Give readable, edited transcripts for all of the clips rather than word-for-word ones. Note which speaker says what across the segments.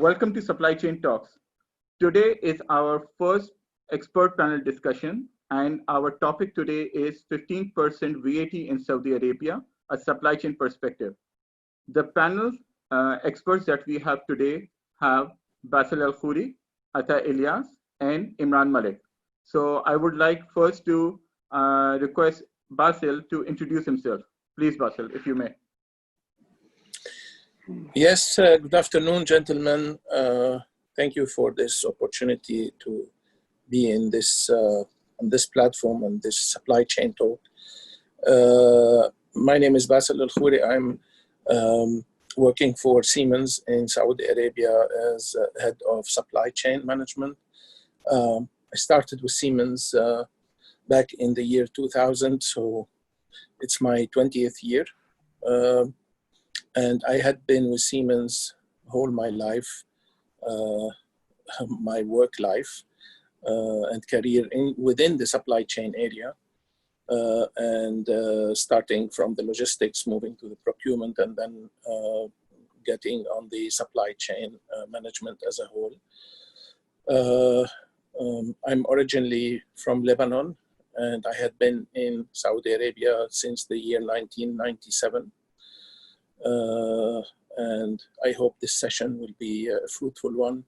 Speaker 1: welcome to Supply Chain Talks. Today is our first expert panel discussion, and our topic today is 15% VAT in Saudi Arabia, a supply chain perspective. The panel experts that we have today have Bassel EI-Khoury, Elyas, and Imran Malick. So I would like first to request Bassel to introduce himself. Please, Bassel, if you may.
Speaker 2: Yes, good afternoon, gentlemen. Thank you for this opportunity to be in this on this platform and this supply chain talk. My name is Bassel EI-Khoury. I'm working for Siemens in Saudi Arabia as head of supply chain management. I started with Siemens back in the year 2000, so it's my 20th year. And I had been with Siemens all my life, my work life and career within the supply chain area, and starting from the logistics, moving to the procurement, and then getting on the supply chain management as a whole. I'm originally from Lebanon, and I had been in Saudi Arabia since the year 1997. And I hope this session will be a fruitful one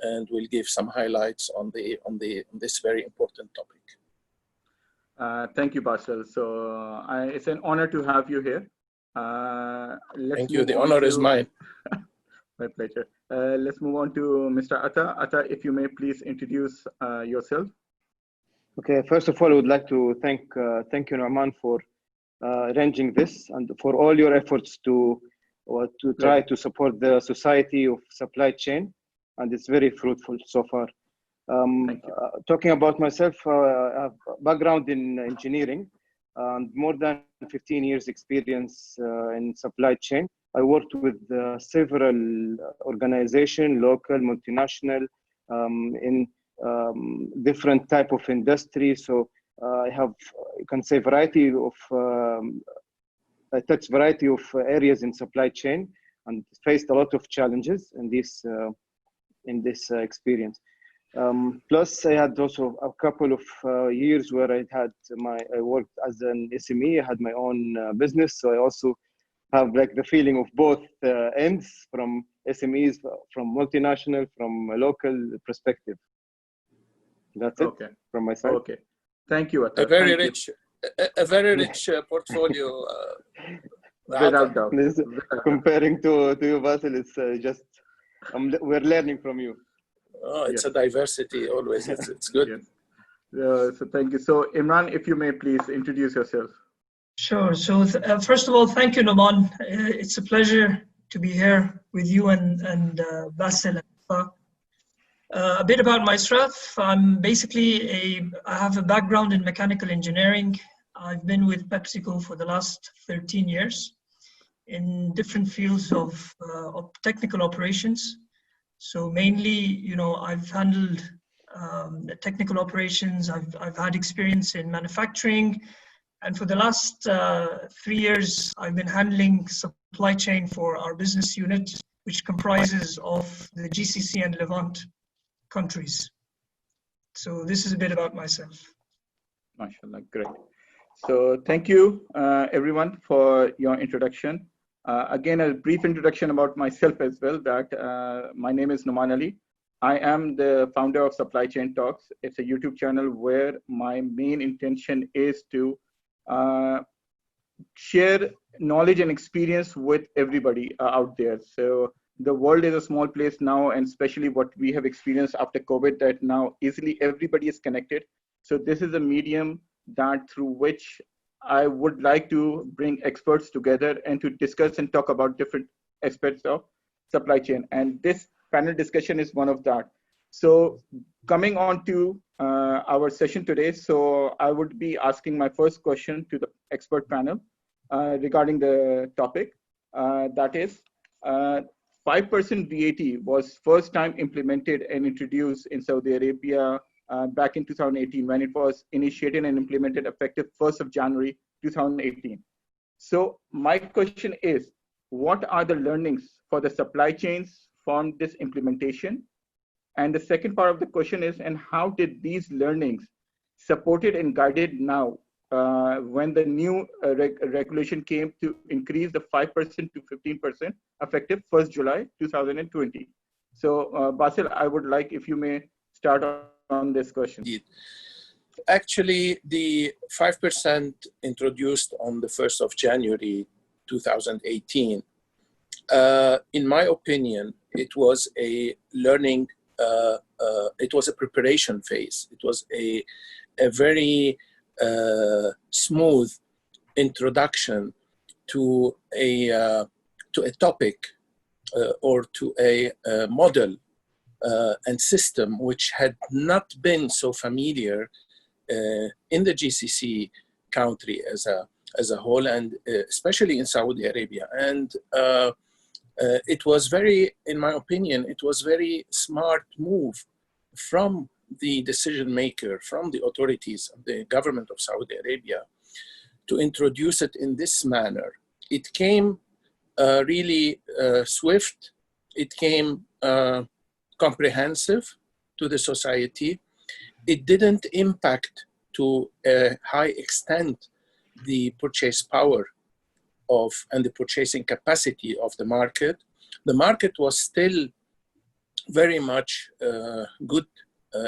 Speaker 2: and will give some highlights on this very important topic.
Speaker 1: Thank you, Bassel. So it's an honor to have you here.
Speaker 2: Thank you. The honor is mine.
Speaker 1: My pleasure. Let's move on to Mr. Atta. Atta, if you may please introduce yourself.
Speaker 3: Okay. First of all, I would like to thank you, Nu'man, for arranging this and for all your efforts to try to support the society of supply chain, and it's very fruitful so far. Talking about myself, I have a background in engineering and more than 15 years experience in supply chain. I worked with several organizations, local, multinational, in different type of industry. So I have, you can say, I touch variety of areas in supply chain and faced a lot of challenges in this experience. Plus, I had also a couple of years where I worked as an SME. I had my own business, so I also have like the feeling of both ends, from SMEs, from multinational, from a local perspective. That's it from my side.
Speaker 1: Okay. Thank you, Atta.
Speaker 2: A very rich portfolio.
Speaker 1: Without doubt.
Speaker 3: Comparing to you, Bassel, it's just we're learning from you.
Speaker 2: Oh, it's a diversity always. It's good.
Speaker 1: Yes. So thank you. So Imran, if you may please introduce yourself.
Speaker 4: Sure. So first of all, thank you, Nu'man. It's a pleasure to be here with you and Bassel. A bit about myself. I'm basically I have a background in mechanical engineering. I've been with PepsiCo for the last 13 years in different fields of technical operations. So mainly, I've handled the technical operations. I've had experience in manufacturing, and for the last 3 years, I've been handling supply chain for our business unit, which comprises of the GCC and Levant countries. So this is a bit about myself.
Speaker 1: MashaAllah, great. So thank you everyone for your introduction. Again, a brief introduction about myself as well, that my name is Nouman Ali. I am the founder of Supply Chain Talks. It's a YouTube channel where my main intention is to share knowledge and experience with everybody out there. So the world is a small place now, and especially what we have experienced after COVID, that now easily everybody is connected. So this is a medium that through which I would like to bring experts together and to discuss and talk about different aspects of supply chain. And this panel discussion is one of that. So coming on to our session today, so I would be asking my first question to the expert panel regarding the topic. That is, 5% VAT was first time implemented and introduced in Saudi Arabia back in 2018, when it was initiated and implemented effective 1st of January 2018. So my question is, what are the learnings for the supply chains transformed this implementation? And the second part of the question is, and how did these learnings supported and guided now when the new regulation came to increase the 5% to 15% effective 1st July 2020? So Bassel, I would like if you may start on this question.
Speaker 2: Indeed. Actually, the 5% introduced on the 1st of January 2018, in my opinion, it was a learning, it was a preparation phase. It was a very smooth introduction to a topic or to a model and system which had not been so familiar in the GCC country as a whole, and especially in Saudi Arabia. And it was very, in my opinion, it was very smart move from the decision maker, from the authorities of the government of Saudi Arabia, to introduce it in this manner. It came really swift. It came comprehensive to the society. It didn't impact to a high extent the purchase power of and the purchasing capacity of the market. The market was still very much good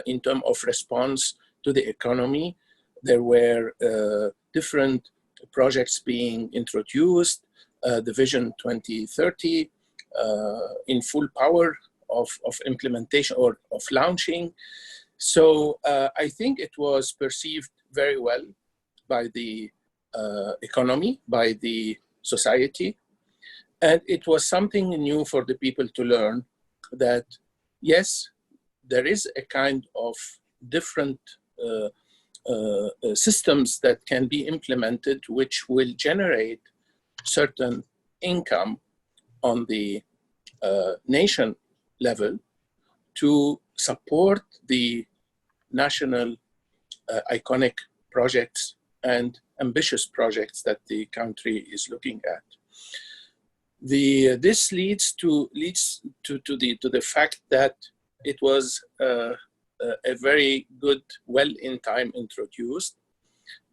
Speaker 2: in terms of response to the economy. There were different projects being introduced, the Vision 2030 in full power of implementation or of launching. So I think it was perceived very well by the economy, by the society. And it was something new for the people to learn that, yes, there is a kind of different systems that can be implemented which will generate certain income on the nation level to support the national iconic projects and ambitious projects that the country is looking at. This leads to the fact that it was a very good, well in time introduced,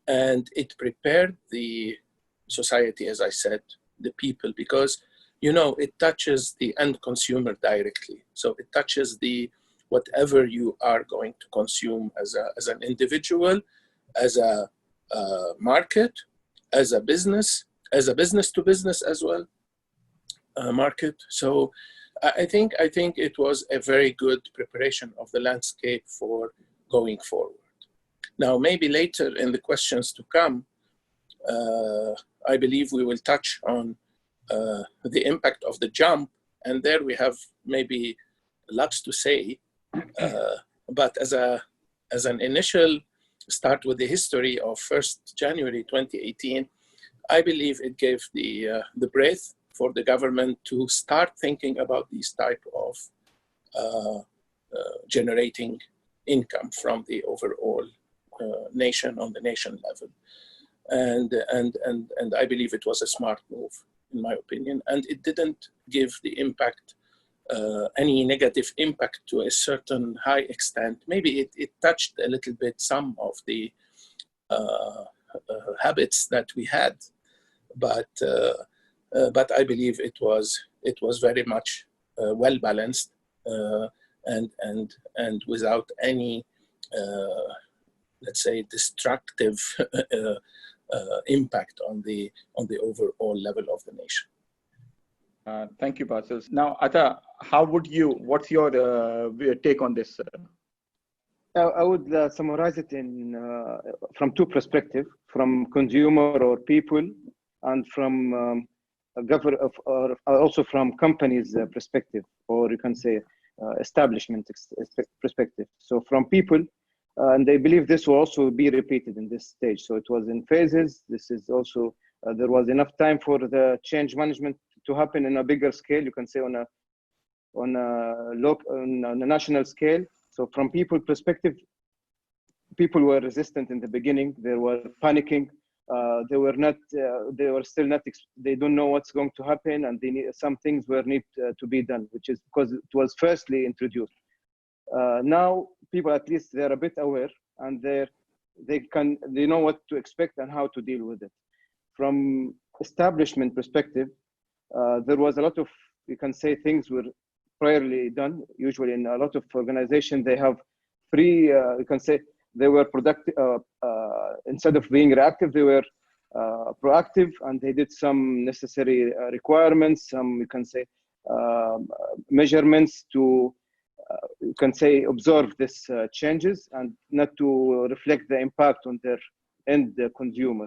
Speaker 2: and it prepared the society, as I said, the people, because it touches the end consumer directly. So it touches whatever you are going to consume as an individual, as a market, as a business to business as well, market. So I think it was a very good preparation of the landscape for going forward. Now, maybe later in the questions to come, I believe we will touch on the impact of the jump, and there we have maybe lots to say. But as an initial start with the history of 1st January 2018, I believe it gave the breath for the government to start thinking about these type of generating income from the overall nation on the nation level. And I believe it was a smart move, in my opinion, and it didn't give the impact, any negative impact to a certain high extent. Maybe it touched a little bit some of the habits that we had, but I believe it was very much well balanced and without any let's say destructive impact on the overall level of the nation.
Speaker 1: Thank you, Bassel. Now, Atta, what's your take on this?
Speaker 3: I would summarize it from two perspectives, from consumer or people, and from or also from companies' perspective, or you can say establishment perspective. So from people, and they believe this will also be repeated in this stage. So it was in phases. This is also, there was enough time for the change management to happen in a bigger scale, you can say on a national scale. So from people perspective, people were resistant in the beginning. They were panicking they were not, they were still not, they don't know what's going to happen, and they need, some things were need to be done, which is because it was firstly introduced. Now people at least they're a bit aware, and they know what to expect and how to deal with it. From establishment perspective, there was a lot of, you can say, things were priorly done. Usually in a lot of organizations, they have you can say, they were productive, instead of being reactive, they were proactive, and they did some necessary requirements, some, you can say, measurements to, you can say, observe this changes and not to reflect the impact on their end consumer.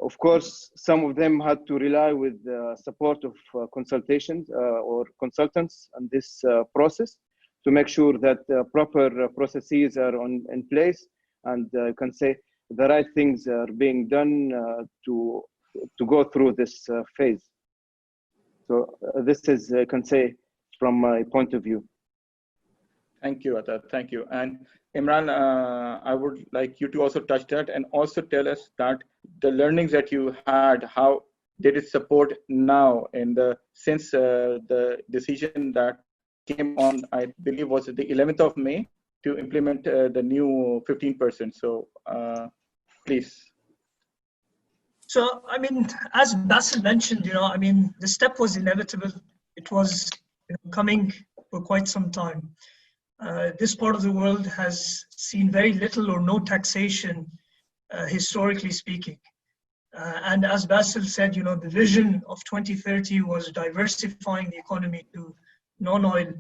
Speaker 3: Of course, some of them had to rely with the support of consultations or consultants on this process to make sure that proper processes are in place, and you can say the right things are being done to go through this phase. So this is, I can say, from my point of view.
Speaker 1: Thank you, Atta. Thank you. And Imran, I would like you to also touch that and also tell us that the learnings that you had, how did it support now in the, since the decision that came on, I believe was the 11th of May to implement the new 15%. So please.
Speaker 4: So, I mean, as Bassel mentioned, I mean, the step was inevitable. It was coming for quite some time. This part of the world has seen very little or no taxation, historically speaking. And as Bassel said, the vision of 2030 was diversifying the economy to non-oil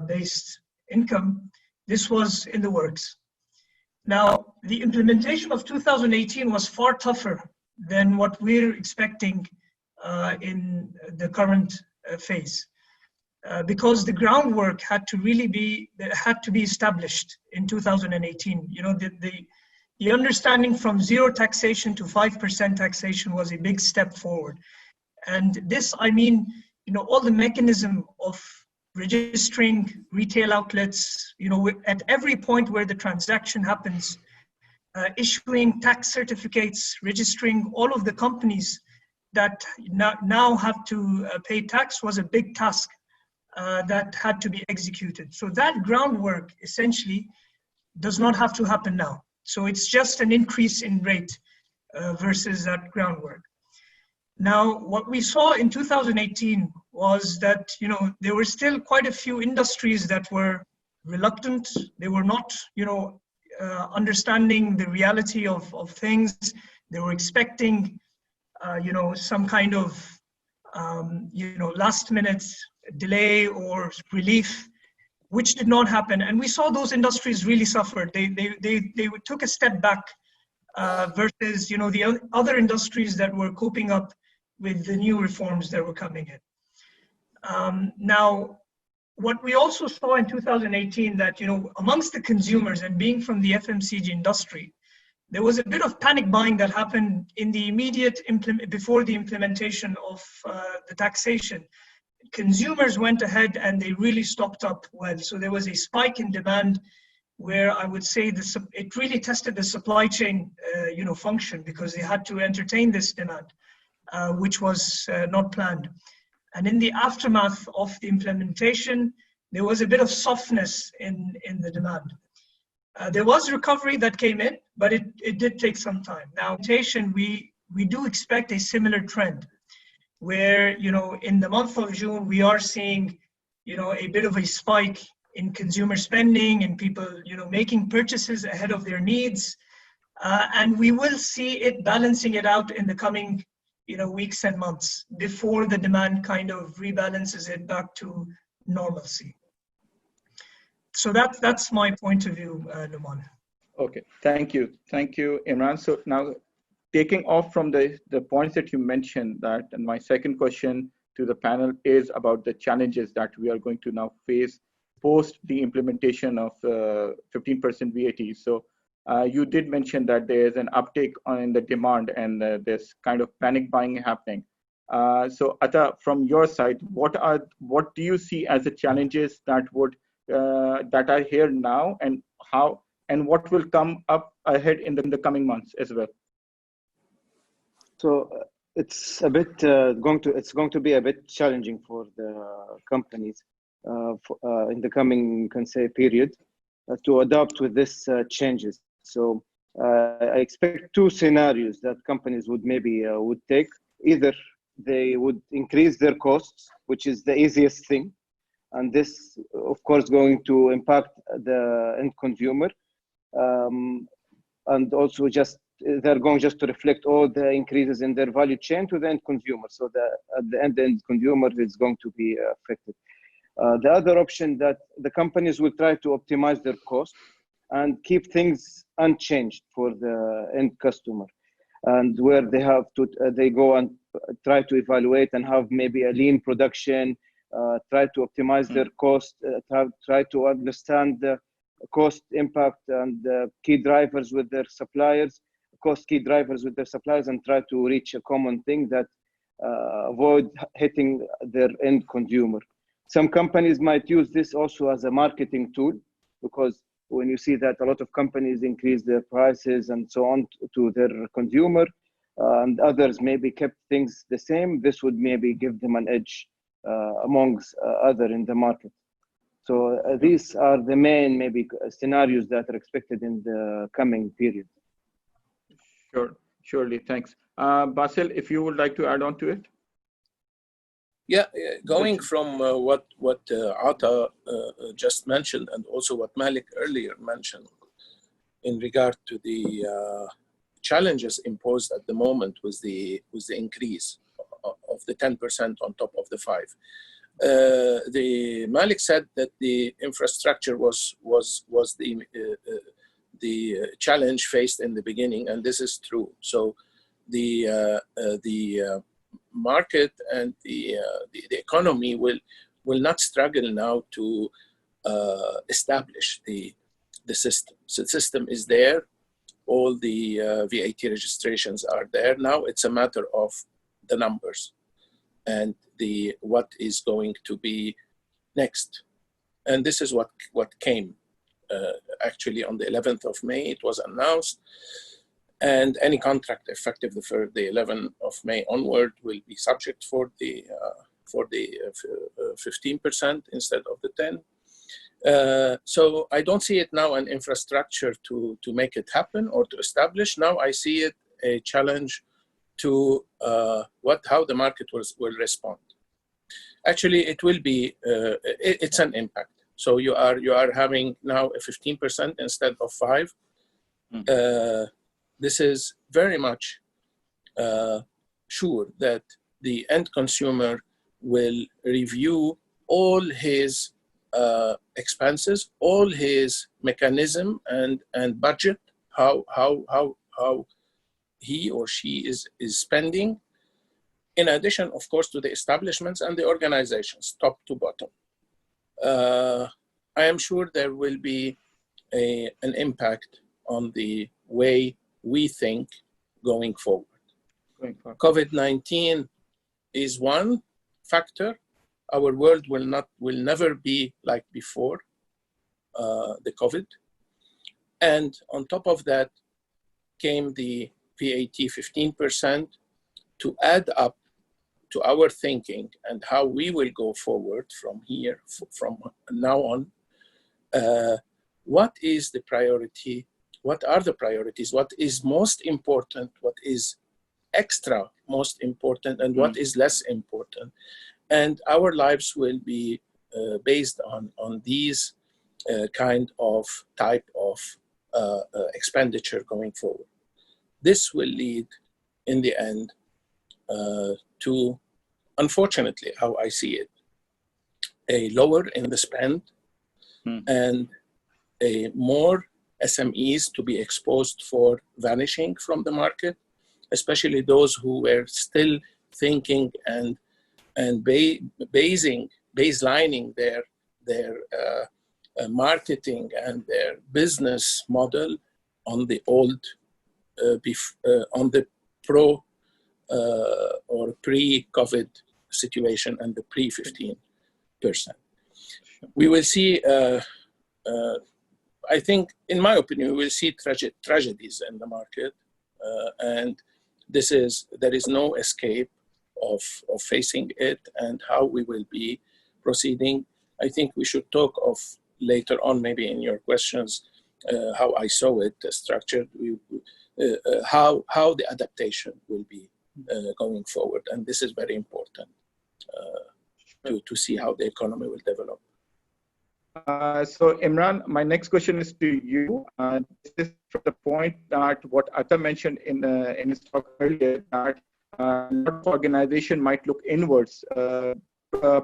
Speaker 4: based income. This was in the works. Now, the implementation of 2018 was far tougher than what we're expecting in the current phase. Because the groundwork had to really be established in 2018. The understanding from zero taxation to 5% taxation was a big step forward. And this, I mean, all the mechanism of registering retail outlets, at every point where the transaction happens, issuing tax certificates, registering all of the companies that now have to pay tax was a big task. That had to be executed. So that groundwork essentially does not have to happen now. So it's just an increase in rate versus that groundwork. Now, what we saw in 2018 was that, there were still quite a few industries that were reluctant. They were not, understanding the reality of things. They were expecting, some kind of, last minute delay or relief, which did not happen. And we saw those industries really suffer. They took a step back versus, the other industries that were coping up with the new reforms that were coming in. Now, what we also saw in 2018 that, amongst the consumers and being from the FMCG industry, there was a bit of panic buying that happened in the immediate before the implementation of the taxation. Consumers went ahead and they really stocked up well. So there was a spike in demand where I would say it really tested the supply chain function, because they had to entertain this demand, which was not planned. And in the aftermath of the implementation, there was a bit of softness in the demand. There was recovery that came in, but it did take some time. Now, we do expect a similar trend, where, in the month of June, we are seeing, a bit of a spike in consumer spending and people, making purchases ahead of their needs. And we will see it balancing it out in the coming, weeks and months before the demand kind of rebalances it back to normalcy. So that's my point of view, Numan.
Speaker 1: Okay, thank you, Imran. So now, taking off from the points that you mentioned, that, and my second question to the panel is about the challenges that we are going to now face post the implementation of 15% VAT. So you did mention that there is an uptake in the demand and this kind of panic buying happening. So Atta, from your side, what do you see as the challenges that are here now, and how, and what will come up ahead in the coming months as well?
Speaker 3: It's a bit going to be a bit challenging for the companies in the coming, can say, period to adapt with this changes. So I expect two scenarios that companies would maybe would take. Either they would increase their costs, which is the easiest thing, and this, of course, going to impact the end consumer, and also they're going just to reflect all the increases in their value chain to the end consumer. So at the end consumer is going to be affected. The other option that the companies will try to optimize their cost and keep things unchanged for the end customer, and where they have to they go and try to evaluate and have maybe a lean production, try to optimize their cost, try to understand the cost impact and key drivers with their suppliers, and try to reach a common thing that avoid hitting their end consumer. Some companies might use this also as a marketing tool, because when you see that a lot of companies increase their prices and so on to their consumer, and others maybe kept things the same, this would maybe give them an edge amongst other in the market. So these are the main maybe scenarios that are expected in the coming period.
Speaker 1: Sure, surely, thanks. Bassel, if you would like to add on to it.
Speaker 2: Yeah, going from what Ata just mentioned, and also what Malik earlier mentioned in regard to the challenges imposed at the moment with the increase of the 10% on top of the 5%. The Malik said that the infrastructure was the challenge faced in the beginning, and this is true. So the market and the economy will not struggle now to establish the system. So the system is there. All the VAT registrations are there. Now it's a matter of the numbers and what is going to be next. And this is what came. Actually, on the 11th of May, it was announced, and any contract effective the 11th of May onward will be subject for the 15% instead of the 10%. So I don't see it now an infrastructure to make it happen or to establish. Now I see it a challenge to how the market will respond. Actually, it will be it's an impact. So you are having now a 15% instead of 5%. This is very much sure that the end consumer will review all his expenses, all his mechanism and budget, how he or she is spending, in addition, of course, to the establishments and the organizations, top to bottom. I am sure there will be an impact on the way we think going forward. COVID-19 is one factor. Our world will never be like before the COVID. And on top of that came the VAT 15% to add up to our thinking and how we will go forward from here, from now on. What is the priority? What are the priorities? What is most important? What is extra most important? And what is less important? And our lives will be based on these type of expenditure going forward. This will lead in the end to, unfortunately, how I see it, a lower in the spend and a more SMEs to be exposed for vanishing from the market, especially those who were still thinking and baselining their marketing and their business model on the old, on the or pre-COVID situation and the pre-15%. We will see, I think, in my opinion, we will see tragedies in the market, and there is no escape of facing it, and how we will be proceeding. I think we should talk of later on, maybe in your questions, how I saw it structured, how the adaptation will be going forward. And this is very important to see how the economy will develop.
Speaker 1: So Imran, my next question is to you. This is from the point that what Atta mentioned in his talk earlier, that a lot of organization might look inwards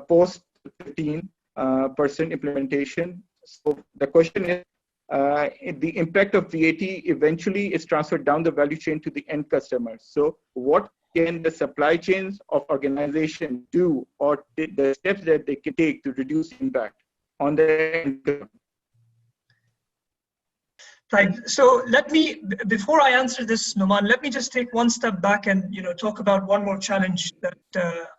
Speaker 1: post 15% implementation. So the question is, the impact of VAT eventually is transferred down the value chain to the end customer. So what can the supply chains of organization do, or the steps that they can take to reduce impact on the end customer?
Speaker 4: Right. So let me, before I answer this, Nouman, let me just take one step back and talk about one more challenge that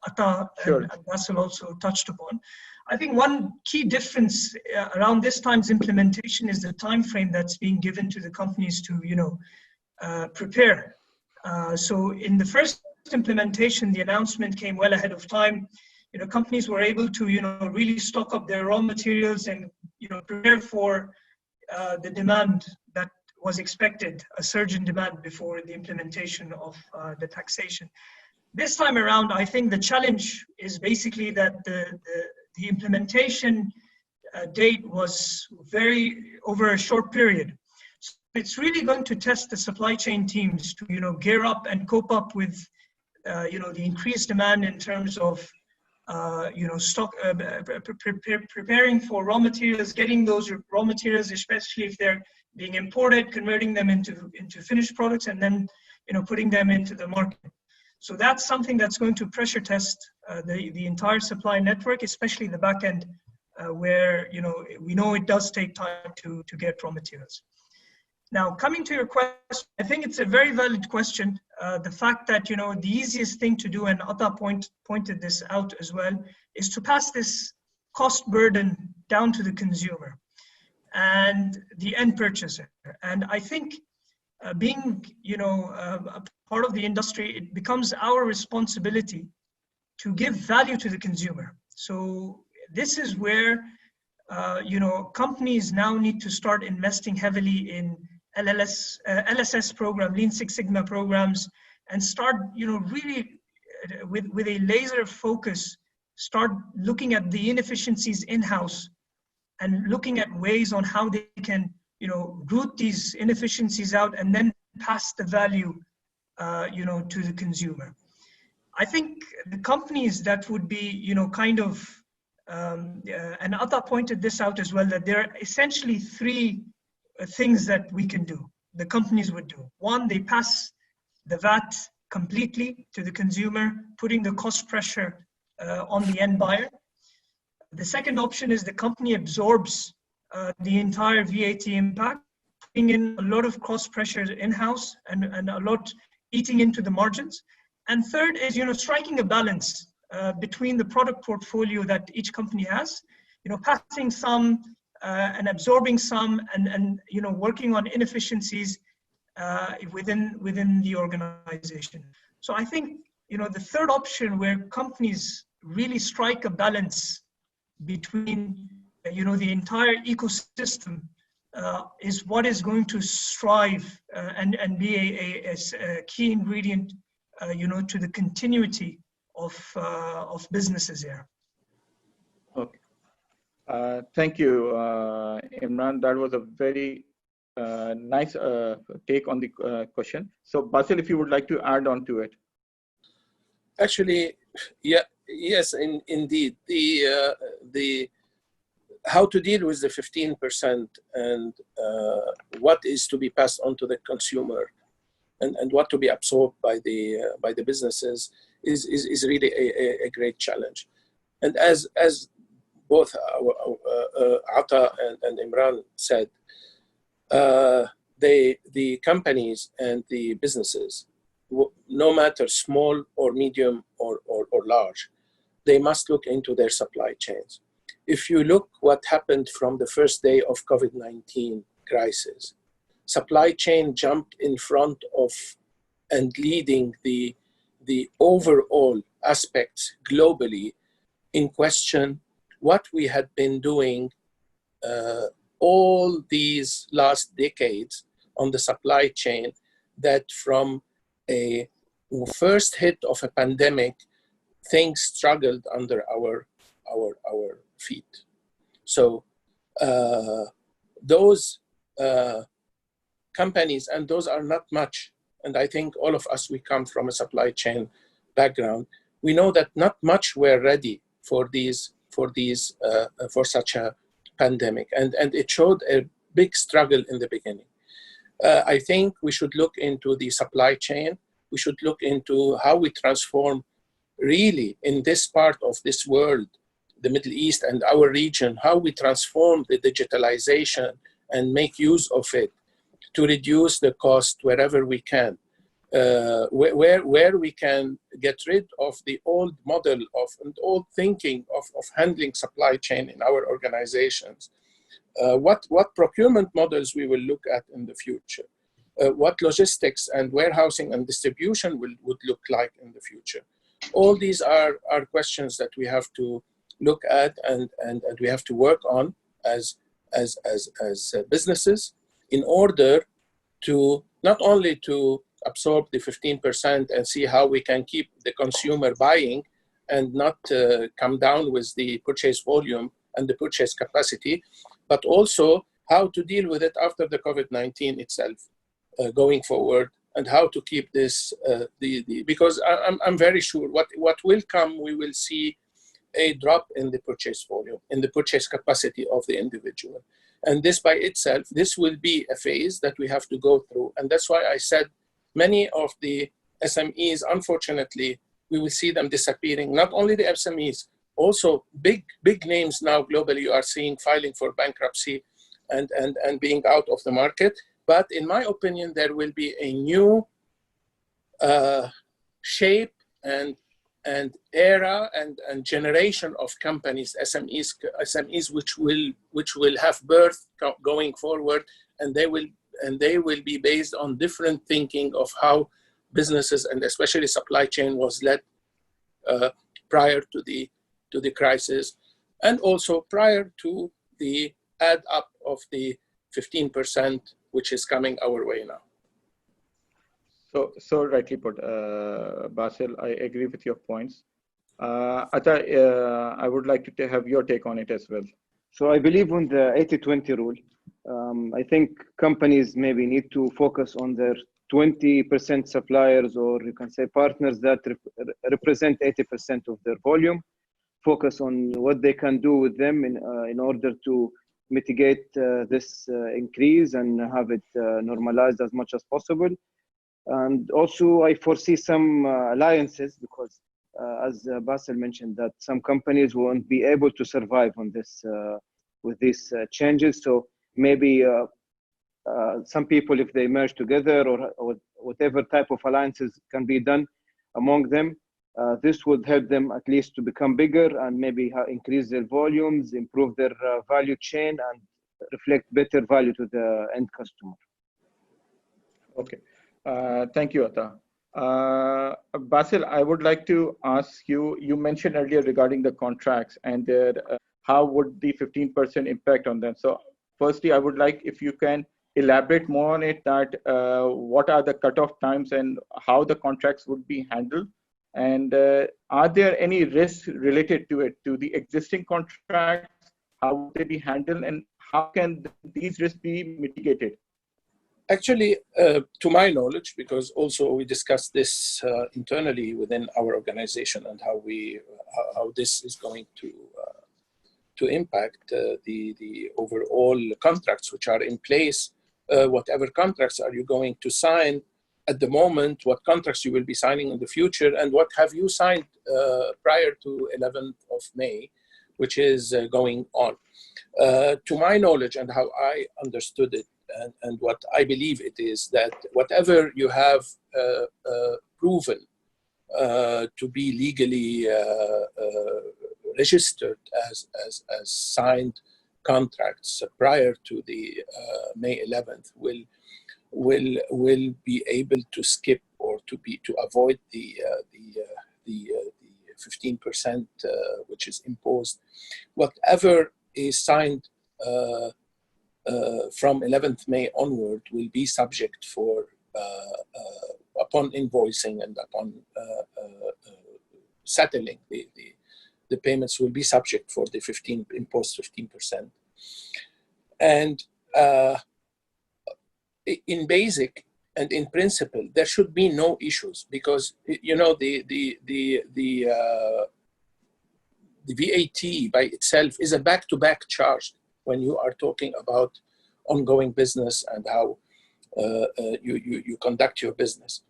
Speaker 4: Atta and Bassel also touched upon. I think one key difference around this time's implementation is the time frame that's being given to the companies to prepare. So in the first implementation, the announcement came well ahead of time. Companies were able to really stock up their raw materials and prepare for the demand that was expected, a surge in demand before the implementation of the taxation. This time around, I think the challenge is basically that the implementation date was over a short period. So it's really going to test the supply chain teams to gear up and cope up with the increased demand in terms of stock, preparing for raw materials, getting those raw materials, especially if they're being imported, converting them into finished products, and then putting them into the market. So that's something that's going to pressure test the entire supply network, especially the back end, where we know it does take time to get raw materials. Now, coming to your question, I think it's a very valid question. The fact that the easiest thing to do, and Atta pointed this out as well, is to pass this cost burden down to the consumer and the end purchaser. And I think being a part of the industry, it becomes our responsibility to give value to the consumer. So this is where companies now need to start investing heavily in LSS program, Lean Six Sigma programs, and start really with a laser focus, start looking at the inefficiencies in-house and looking at ways on how they can root these inefficiencies out and then pass the value to the consumer. I think the companies that would be and Atta pointed this out as well, that there are essentially three things that we can do, the companies would do. One, they pass the VAT completely to the consumer, putting the cost pressure on the end buyer. The second option is the company absorbs the entire VAT impact, putting in a lot of cost pressure in-house and a lot eating into the margins. And third is, striking a balance between the product portfolio that each company has, passing some and absorbing some, and working on inefficiencies within the organization. So I think the third option, where companies really strike a balance between the entire ecosystem, is what is going to strive and be a key ingredient to the continuity of businesses here.
Speaker 1: Okay. Thank you, Imran. That was a very nice take on the question. So Bassel, if you would like to add on to it.
Speaker 2: Actually, yes, indeed. The how to deal with the 15% and what is to be passed on to the consumer and what to be absorbed by the businesses is really a great challenge. And as both Atta and Imran said, the companies and the businesses, no matter small or medium or large, they must look into their supply chains. If you look what happened from the first day of COVID-19 crisis, supply chain jumped in front of and leading the overall aspects globally in question what we had been doing all these last decades on the supply chain, that from a first hit of a pandemic, things struggled under our feet. So those companies, and those are not much, and I think all of us, we come from a supply chain background, we know that not much were ready for such a pandemic, and it showed a big struggle in the beginning. I think we should look into the supply chain. We should look into how we transform really in this part of this world, the Middle East and our region, how we transform the digitalization and make use of it to reduce the cost wherever we can. Where we can get rid of the old model and old thinking of handling supply chain in our organizations. What procurement models we will look at in the future. What logistics and warehousing and distribution would look like in the future. All these are questions that we have to look at and we have to work on as businesses in order to not only to absorb the 15% and see how we can keep the consumer buying and not come down with the purchase volume and the purchase capacity, but also how to deal with it after the COVID-19 itself going forward, and how to keep this, because I'm very sure what will come, we will see a drop in the purchase volume, in the purchase capacity of the individual. And this by itself, this will be a phase that we have to go through. And that's why I said many of the SMEs, unfortunately, we will see them disappearing. Not only the SMEs, also big names now globally you are seeing filing for bankruptcy and being out of the market. But in my opinion, there will be a new shape and era and generation of companies, SMEs which will have birth going forward, and they will be based on different thinking of how businesses and especially supply chain was led prior to the crisis, and also prior to the add up of the 15% which is coming our way now.
Speaker 1: So rightly put, Bassel. I agree with your points. Atta, I would like to have your take on it as well.
Speaker 3: So I believe in the 80-20 rule. I think companies maybe need to focus on their 20% suppliers, or you can say partners that represent 80% of their volume. Focus on what they can do with them in order to mitigate this increase and have it normalized as much as possible. And also I foresee some alliances, because as Bassel mentioned, that some companies won't be able to survive on this with these changes. So maybe some people, if they merge together or whatever type of alliances can be done among them, this would help them at least to become bigger and maybe increase their volumes, improve their value chain, and reflect better value to the end customer.
Speaker 1: Okay, thank you, Atta. Bassel, I would like to ask you, you mentioned earlier regarding the contracts and their, how would the 15% impact on them? So firstly, I would like if you can elaborate more on it, that what are the cutoff times and how the contracts would be handled? And are there any risks related to it, to the existing contracts? How would they be handled, and how can these risks be mitigated?
Speaker 2: Actually, to my knowledge, because also we discussed this internally within our organization and how this is going to impact the overall contracts which are in place. Whatever contracts are you going to sign at the moment, what contracts you will be signing in the future, and what have you signed prior to 11th of May, which is going on. To my knowledge and how I understood it, and what I believe it is, that whatever you have proven to be legally registered as signed contracts prior to the May 11th will be able to skip or to avoid the 15% which is imposed. Whatever is signed from 11th May onward will be subject for upon invoicing and upon settling the payments will be subject for the imposed 15%. And in basic and in principle, there should be no issues because the VAT by itself is a back-to-back charge when you are talking about ongoing business and how you conduct your business.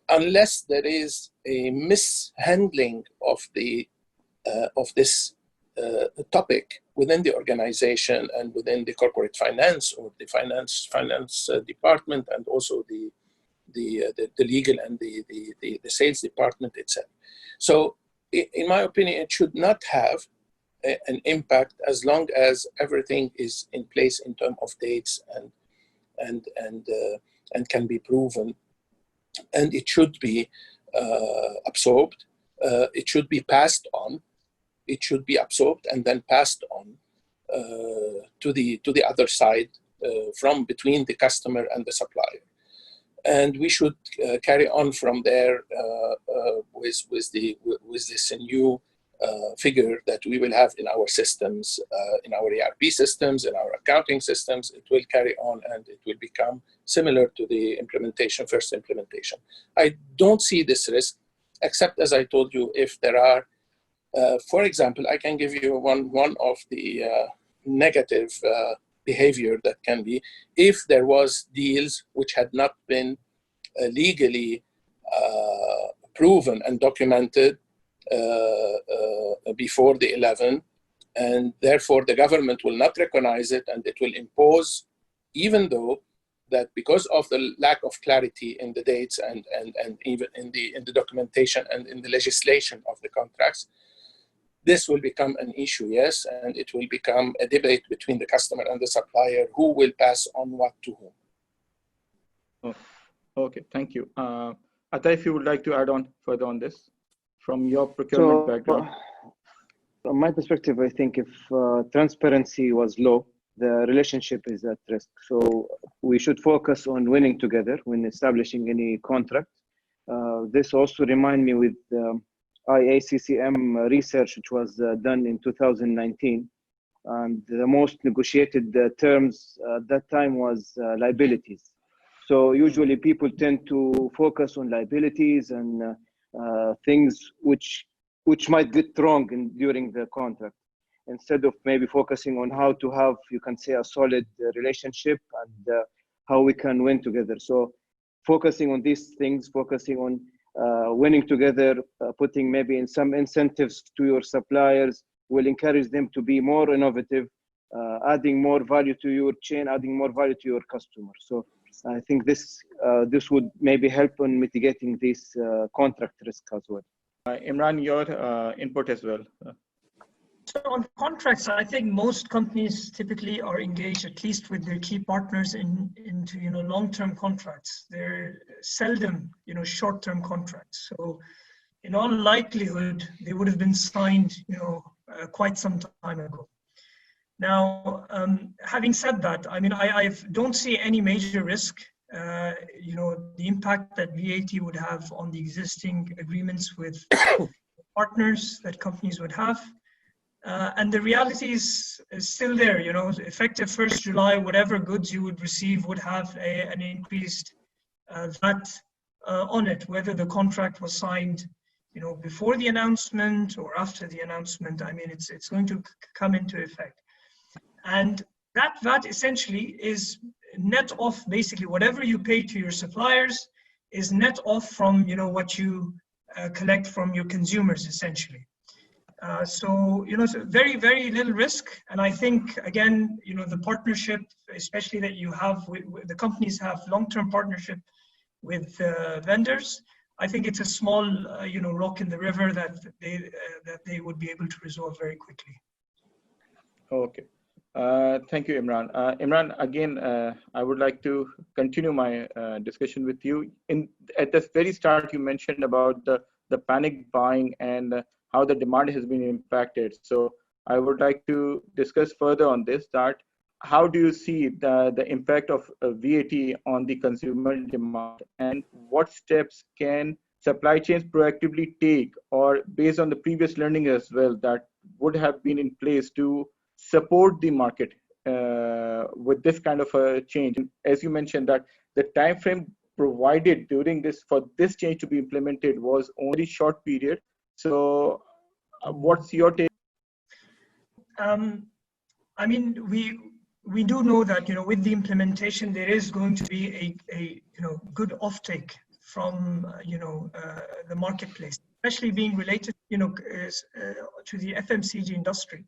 Speaker 2: Unless there is a mishandling of this topic within the organization and within the corporate finance or the finance department, and also the legal and the sales department itself. So in my opinion, it should not have an impact as long as everything is in place in terms of dates and can be proven, and it should be absorbed. It should be passed on. It should be absorbed and then passed on to the other side from between the customer and the supplier. And we should carry on from there with this new figure that we will have in our systems, in our ERP systems, in our accounting systems. It will carry on and it will become similar to the first implementation. I don't see this risk, except as I told you, if there are, for example, I can give you one of the negative behavior that can be if there was deals which had not been legally proven and documented before the 11th, and therefore the government will not recognize it, and it will impose, even though that because of the lack of clarity in the dates and even in the documentation and in the legislation of the contracts, this will become an issue, yes, and it will become a debate between the customer and the supplier who will pass on what to whom.
Speaker 1: Oh, okay, thank you. Atta, if you would like to add on further on this from your procurement background.
Speaker 3: From my perspective, I think if transparency was low, the relationship is at risk. So we should focus on winning together when establishing any contract. This also reminds me with IACCM research, which was done in 2019. And the most negotiated terms at that time was liabilities. So usually people tend to focus on liabilities and things which might get wrong during the contract, instead of maybe focusing on how to have, you can say, a solid relationship and how we can win together. So focusing on these things, focusing on winning together, putting maybe in some incentives to your suppliers will encourage them to be more innovative, adding more value to your chain, adding more value to your customers. So I think this would maybe help in mitigating this contract risk as well.
Speaker 1: Imran, your input as well.
Speaker 4: So on contracts, I think most companies typically are engaged, at least with their key partners, into long-term contracts. They're seldom short-term contracts. So in all likelihood, they would have been signed quite some time ago. Now, having said that, I mean, I don't see any major risk. The impact that VAT would have on the existing agreements with partners that companies would have. And the reality is still there, effective 1st July, whatever goods you would receive would have an increased VAT on it, whether the contract was signed, before the announcement or after the announcement. I mean, it's going to come into effect. And that VAT essentially is net off, basically whatever you pay to your suppliers is net off from what you collect from your consumers essentially. So very, very little risk. And I think again, the partnership, especially that you have with the companies have long-term partnership with vendors. I think it's a small rock in the river that they would be able to resolve very quickly.
Speaker 1: Okay. Thank you, Imran. Imran, again, I would like to continue my discussion with you. At the very start, you mentioned about the panic buying and how the demand has been impacted. So I would like to discuss further on this, that how do you see the impact of VAT on the consumer demand, and what steps can supply chains proactively take, or based on the previous learning as well, that would have been in place to support the market with this kind of a change? As you mentioned, that the time frame provided during this for this change to be implemented was only short period. So what's your take?
Speaker 4: I mean, we do know that, with the implementation, there is going to be a good offtake from the marketplace, especially being related to the FMCG industry.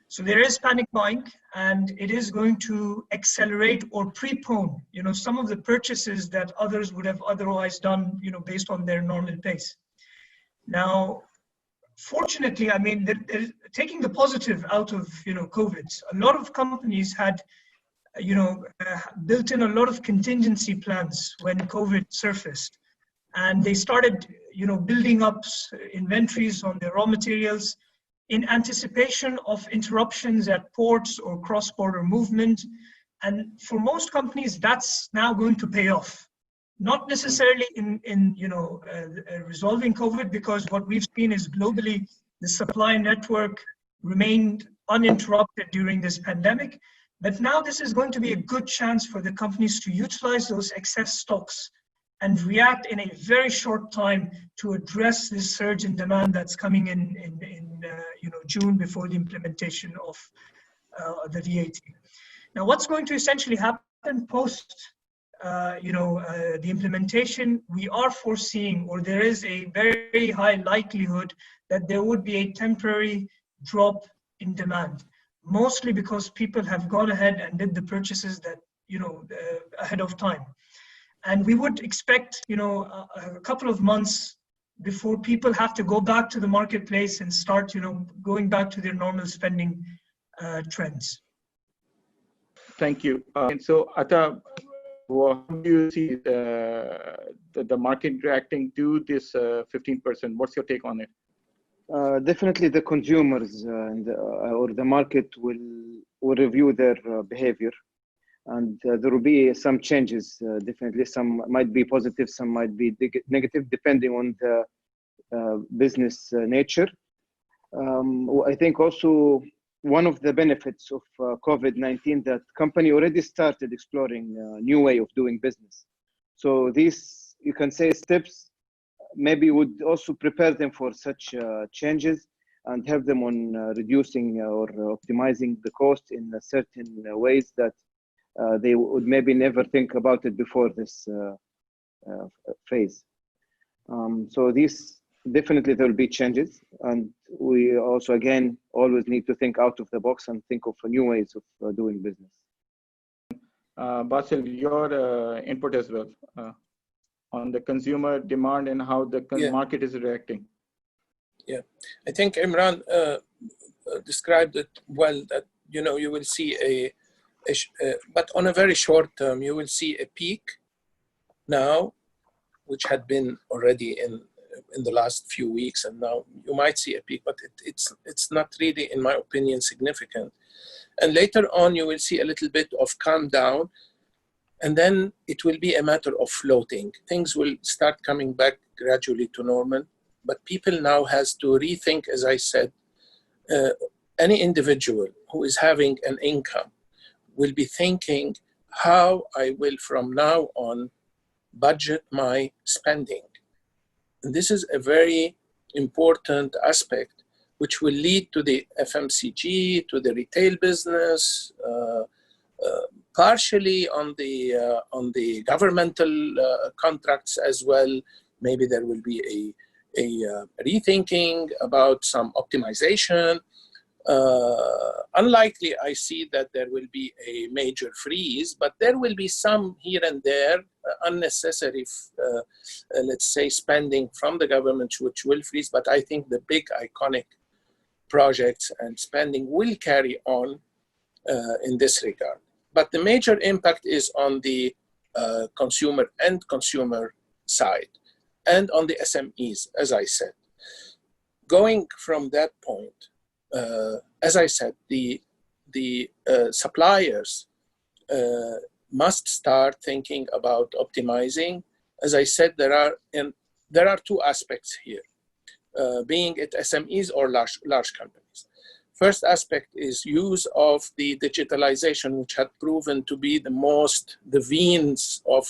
Speaker 4: So there is panic buying, and it is going to accelerate or prepone, some of the purchases that others would have otherwise done, based on their normal pace. Now, fortunately, I mean, taking the positive out of, COVID, a lot of companies had, built in a lot of contingency plans when COVID surfaced, and they started, building up inventories on their raw materials in anticipation of interruptions at ports or cross-border movement. And for most companies, that's now going to pay off. Not necessarily in resolving COVID, because what we've seen is globally the supply network remained uninterrupted during this pandemic. But now this is going to be a good chance for the companies to utilize those excess stocks and react in a very short time to address this surge in demand that's coming in June, before the implementation of the VAT. Now, what's going to essentially happen post the implementation? We are foreseeing, or there is a very high likelihood that there would be a temporary drop in demand, mostly because people have gone ahead and did the purchases that ahead of time. And we would expect, a couple of months before people have to go back to the marketplace and start, going back to their normal spending trends.
Speaker 1: Thank you. And so, Atta, how do you see the market reacting to this 15%? What's your take on it?
Speaker 3: Definitely, the consumers or the market will review their behavior. And there will be some changes, definitely. Some might be positive, some might be negative, depending on the business nature. I think also one of the benefits of COVID-19 that company already started exploring a new way of doing business. So these, you can say, steps maybe would also prepare them for such changes and help them on reducing or optimizing the cost in certain ways that they would maybe never think about it before this phase. So these, definitely there will be changes, and we also again always need to think out of the box and think of new ways of doing business.
Speaker 1: Bassel, your input as well on the consumer demand and how the market is reacting.
Speaker 2: Yeah, I think Imran described it well, that you will see but on a very short term, you will see a peak now, which had been already in the last few weeks, and now you might see a peak, but it's not really, in my opinion, significant. And later on, you will see a little bit of calm down, and then it will be a matter of floating. Things will start coming back gradually to normal, but people now has to rethink, as I said, any individual who is having an income will be thinking how I will from now on budget my spending. And this is a very important aspect which will lead to the FMCG, to the retail business, partially on the governmental contracts as well. Maybe there will be a rethinking about some optimization. Unlikely I see that there will be a major freeze, but there will be some here and there unnecessary, let's say, spending from the government which will freeze. But I think the big iconic projects and spending will carry on. in this regard. But the major impact is on the consumer side and on the SMEs, as I said. Going from that point, as I said, the suppliers must start thinking about optimizing. As I said, there are two aspects here, being it SMEs or large companies. First aspect is use of the digitalization, which had proven to be the means of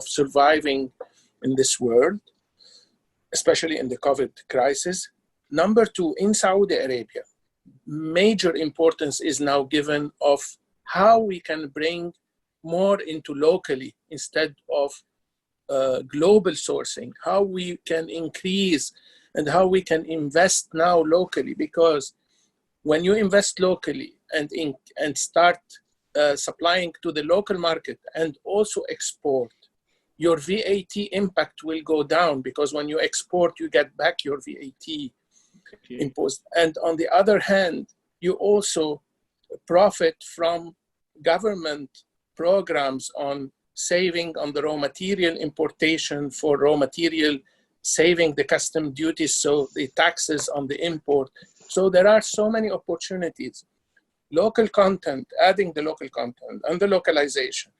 Speaker 2: surviving in this world, especially in the COVID crisis. Number two, in Saudi Arabia, major importance is now given of how we can bring more into locally instead of global sourcing, how we can increase and how we can invest now locally, because when you invest locally and start supplying to the local market and also export, your VAT impact will go down, because when you export, you get back your VAT imposed. And on the other hand, you also profit from government programs on saving on the raw material importation, for raw material, saving the custom duties, so the taxes on the import. So there are so many opportunities. Local content, adding the local content and the localization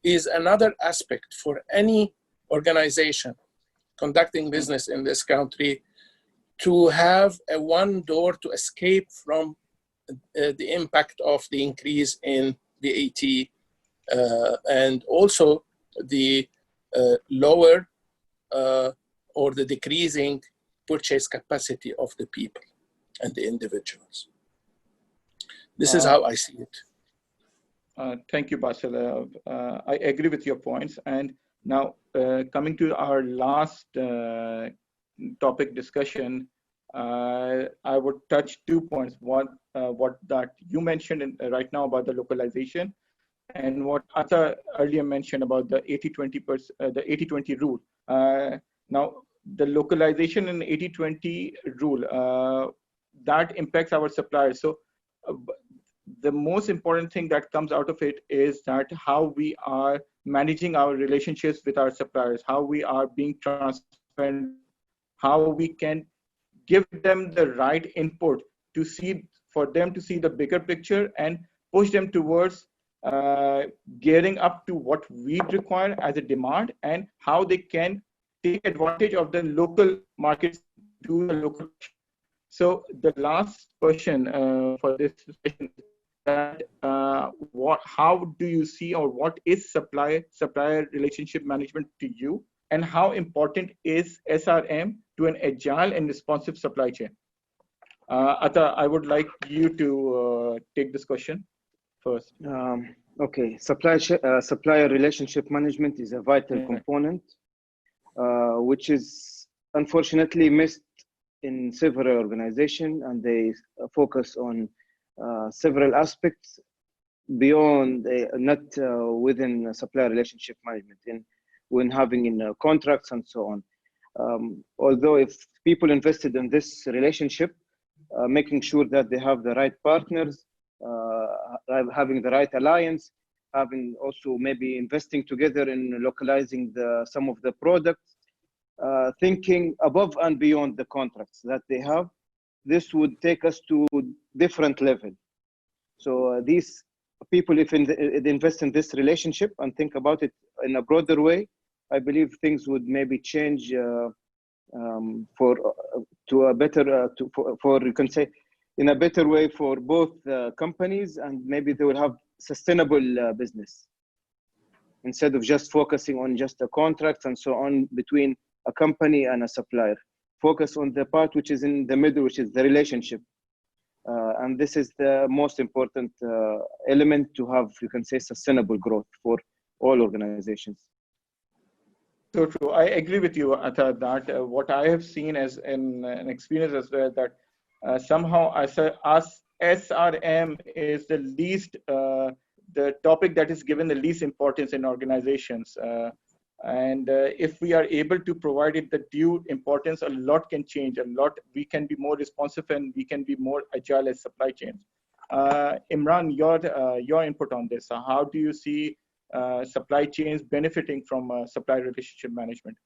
Speaker 2: is another aspect for any organization conducting business in this country to have a one door to escape from the impact of the increase in VAT and also the lower or the decreasing purchase capacity of the people and the individuals. This is how I see it.
Speaker 1: Thank you, Bassel. I agree with your points. And now coming to our last topic discussion, I would touch 2 points. One, what that you mentioned right now about the localization, and what Atta earlier mentioned about the 80-20 rule. Now, the localization and 80-20 rule, that impacts our suppliers. So the most important thing that comes out of it is that how we are managing our relationships with our suppliers, how we are being transparent, how we can give them the right input to see, for them to see the bigger picture and push them towards gearing up to what we require as a demand, and how they can take advantage of the local markets, do the local. So the last question for this session is that how do you see, or what is supplier relationship management to you, and how important is SRM to an agile and responsive supply chain? Atta, I would like you to take this question first.
Speaker 3: Okay, supplier relationship management is a vital component, which is unfortunately missed in several organizations, and they focus on several aspects beyond, not within supplier relationship management, when having in contracts and so on. Although if people invested in this relationship, making sure that they have the right partners, having the right alliance, having also maybe investing together in localizing some of the products, thinking above and beyond the contracts that they have, this would take us to different level. So these people, if they invest in this relationship and think about it in a broader way, I believe things would maybe change to a better, you can say, in a better way for both companies, and maybe they will have sustainable business instead of just focusing on just the contracts and so on between a company and a supplier. Focus on the part which is in the middle, which is the relationship. And this is the most important element to have, you can say, sustainable growth for all organizations.
Speaker 1: So true. I agree with you, Atta, that what I have seen as an experience as well, that somehow SRM is the least, the topic that is given the least importance in organizations. And if we are able to provide it the due importance, a lot can change. We can be more responsive, and we can be more agile as supply chains. Imran, your input on this. How do you see supply chains benefiting from supplier relationship management?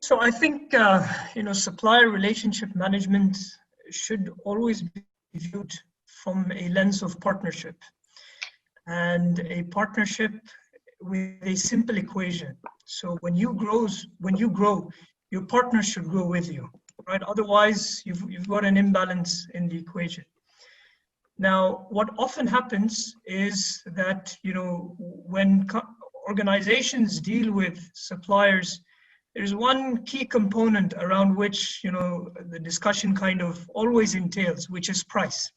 Speaker 4: So I think supplier relationship management should always be viewed from a lens of partnership, and a partnership with a simple equation. So when you grow, your partner should grow with you, right? Otherwise, you've got an imbalance in the equation. Now, what often happens is that, when organizations deal with suppliers, there's one key component around which, the discussion kind of always entails, which is price.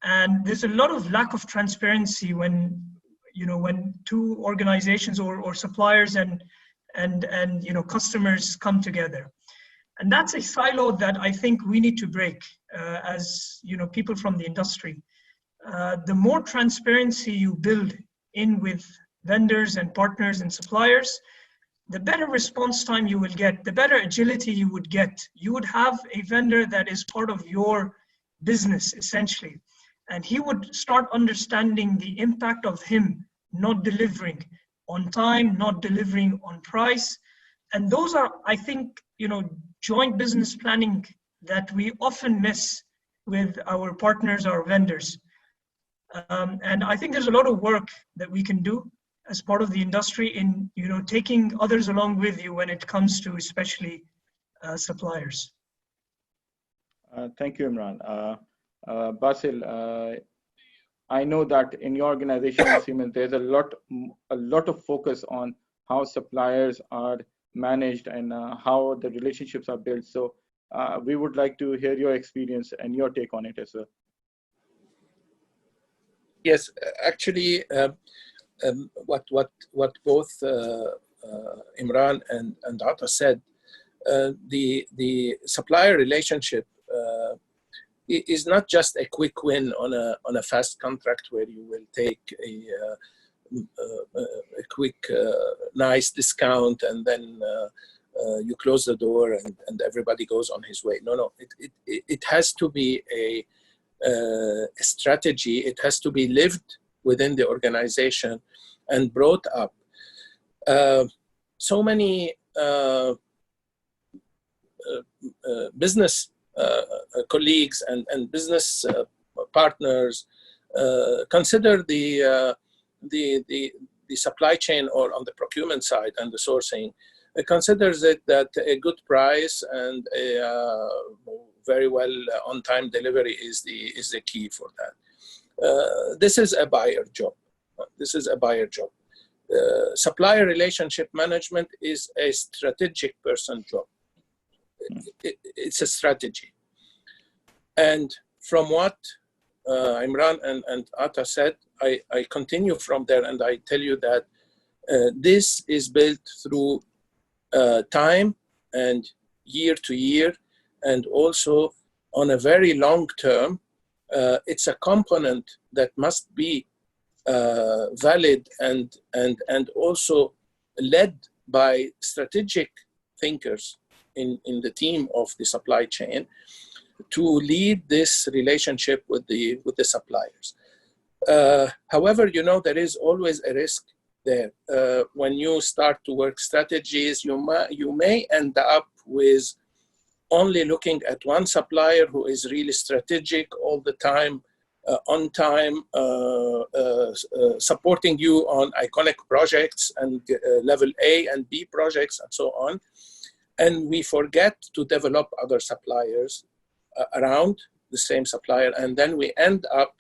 Speaker 4: And there's a lot of lack of transparency when two organizations or suppliers and customers come together. And that's a silo that I think we need to break as people from the industry. The more transparency you build in with vendors and partners and suppliers, the better response time you will get, the better agility you would get. You would have a vendor that is part of your business, essentially. And he would start understanding the impact of him not delivering on time, not delivering on price. And those are, I think, joint business planning that we often miss with our partners, our vendors. And I think there's a lot of work that we can do as part of the industry in, taking others along with you when it comes to especially suppliers.
Speaker 1: Thank you, Imran. Bassel, I know that in your organization, Siemens, there's a lot of focus on how suppliers are managed and how the relationships are built. So we would like to hear your experience and your take on it as well.
Speaker 2: Yes, actually, what both Imran and Atta said, the supplier relationship is not just a quick win on a fast contract where you will take a quick nice discount and then you close the door and everybody goes on his way. No, it has to be a strategy. It has to be lived within the organization and brought up. So many business colleagues and business partners consider the supply chain, or on the procurement side and the sourcing, considers it that a good price and a very well on-time delivery is the key for that. This is a buyer job. Supplier relationship management is a strategic person job. It's a strategy. And from what Imran and Atta said, I continue from there, and I tell you that this is built through time and year to year, and also on a very long term. It's a component that must be valid and also led by strategic thinkers in the team of the supply chain to lead this relationship with the suppliers. However, there is always a risk there. When you start to work strategies, you may end up with only looking at one supplier who is really strategic all the time, on time, supporting you on iconic projects and level A and B projects and so on. And we forget to develop other suppliers around the same supplier. And then we end up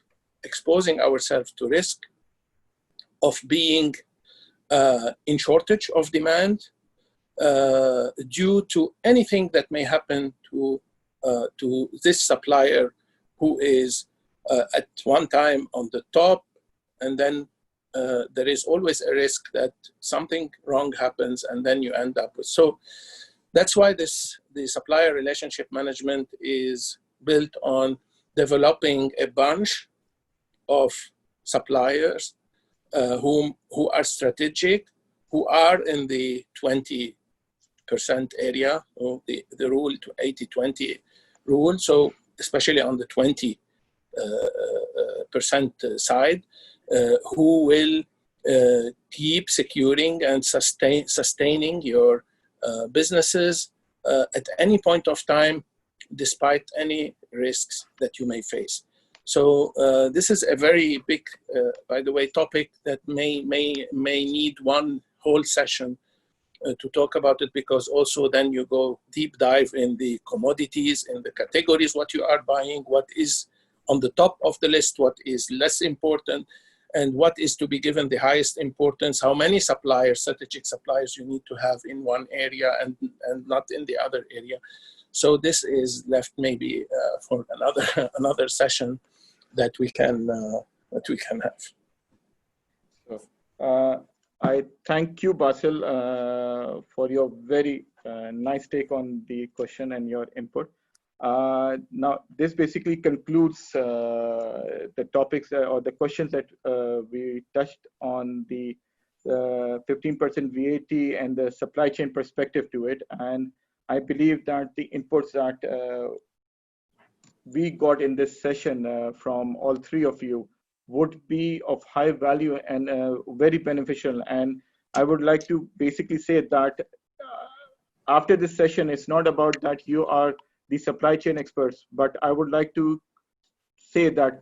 Speaker 2: exposing ourselves to risk of being in shortage of demand due to anything that may happen to this supplier who is at one time on the top, and then there is always a risk that something wrong happens, and then you end up with. So that's why the supplier relationship management is built on developing a bunch of suppliers who are strategic, who are in the 20% area, or the rule to 80-20 rule. So especially on the 20 percent side, who will keep securing and sustaining your businesses at any point of time, despite any risks that you may face. So this is a very big, by the way, topic that may need one whole session to talk about it, because also then you go deep dive in the commodities, in the categories, what you are buying, what is on the top of the list, what is less important, and what is to be given the highest importance, how many suppliers, strategic suppliers you need to have in one area and not in the other area. So this is left maybe for another session that we can have.
Speaker 1: So, I thank you, Bassel, for your very nice take on the question and your input. Now, this basically concludes the topics or the questions that we touched on the 15% VAT and the supply chain perspective to it. And I believe that the inputs that we got in this session from all three of you would be of high value and very beneficial. And I would like to basically say that after this session, it's not about that you are the supply chain experts, but I would like to say that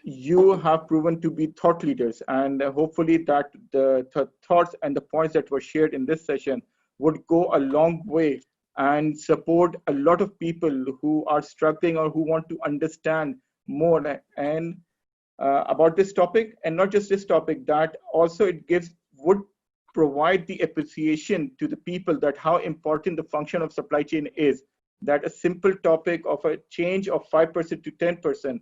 Speaker 1: you have proven to be thought leaders, and hopefully that the thoughts and the points that were shared in this session would go a long way and support a lot of people who are struggling or who want to understand more and about this topic, and not just this topic, that also it would provide the appreciation to the people that how important the function of supply chain is, that a simple topic of a change of 5% to 10%,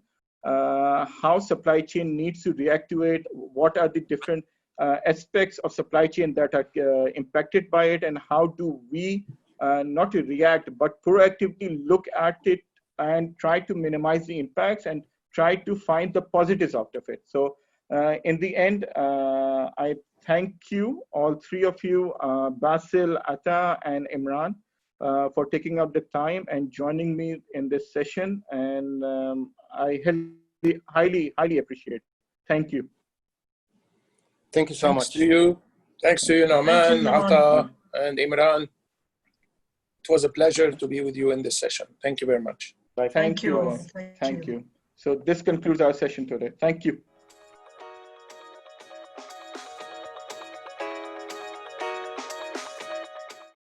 Speaker 1: how supply chain needs to react to it, what are the different aspects of supply chain that are impacted by it, and how do we not to react, but proactively look at it and try to minimize the impacts and try to find the positives out of it. So in the end, I thank you, all three of you, Bassel, Ata, and Imran, for taking up the time and joining me in this session. And I highly appreciate it. Thank you.
Speaker 3: Thank you so much.
Speaker 2: Thanks to you, Nauman, Ata, and Imran. It was a pleasure to be with you in this session. Thank you very much.
Speaker 1: Thank you. So this concludes our session today. Thank you.